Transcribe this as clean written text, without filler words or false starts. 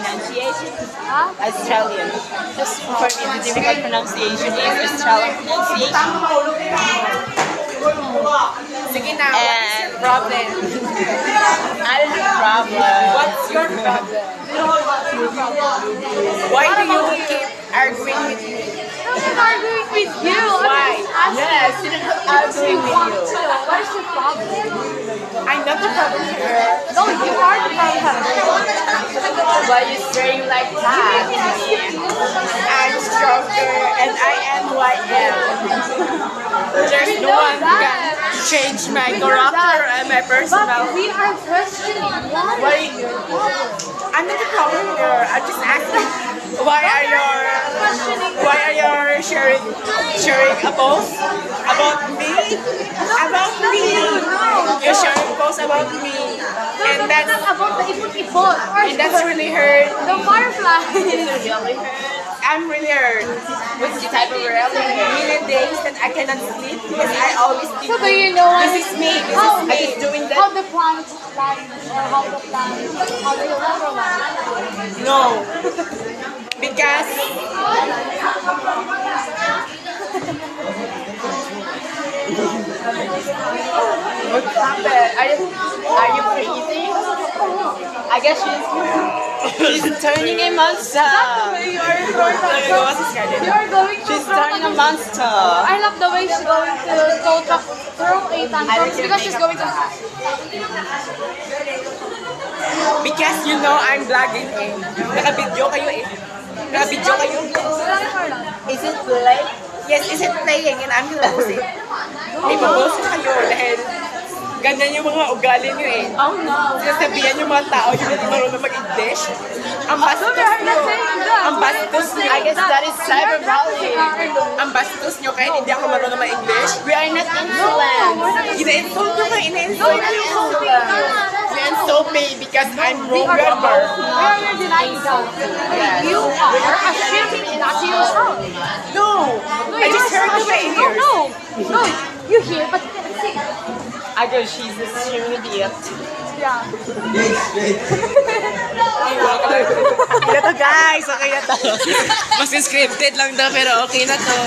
pronunciation? Huh? Australian. Just for me, the difficult pronunciation is Australian pronunciation. Sige na, And problem. I don't have problem. What's your problem? Why do you keep arguing with me? I'm arguing with you. Why? Yes, I'm arguing with you. What is your problem? I'm not the problem here. No, you are the problem. Why you saying like that? I'm stronger and I am who I am. There's no one who can change my character and my But personality. we are questioning Why? I'm not the problem here. I'm just asking why are you sharing a post about me? About me. You're sharing a post about me. And That's that's not about the ipot-ipot. really hurt. The firefly. I'm really hurt. What's the type of reality? Many days that I cannot sleep because I always think So do you know this is me. This how, is me doing that. how the plants line or how the plants, how they overlap? No. Because What happened? Are you crazy? I guess she's turning a monster. You are nagagawa sa schedule. You are going to She's throw turning a monster. I love the way she's going to throw a tantrum because she's going to. Because you know I'm vlogging eh. Naka-video kayo eh. Naka-video kayo. Is it play? Yes, is it playing and I'm gonna post it. Ipapost ko kayo dahil ganyan yung mga ugali niyo eh. Oh no. Sinasabihan yung mga tao yung hindi marunong mag-English. Ang bastos nyo. Ang bastos nyo. I guess that is cyberbullying. Ang bastos nyo kahit hindi ako marunong mag-English. We are not influenced. Ina-insult nyo kayo, ina-insult nyo. You insult me because I'm wrong We member. are denying that. You are assuming that to yourself. No! I just heard the way here. No, you hear, but you can't see. I guess she's assuming idiot. Yeah. Okay na to guys, okay na to. Mas scripted lang daw pero okay na to.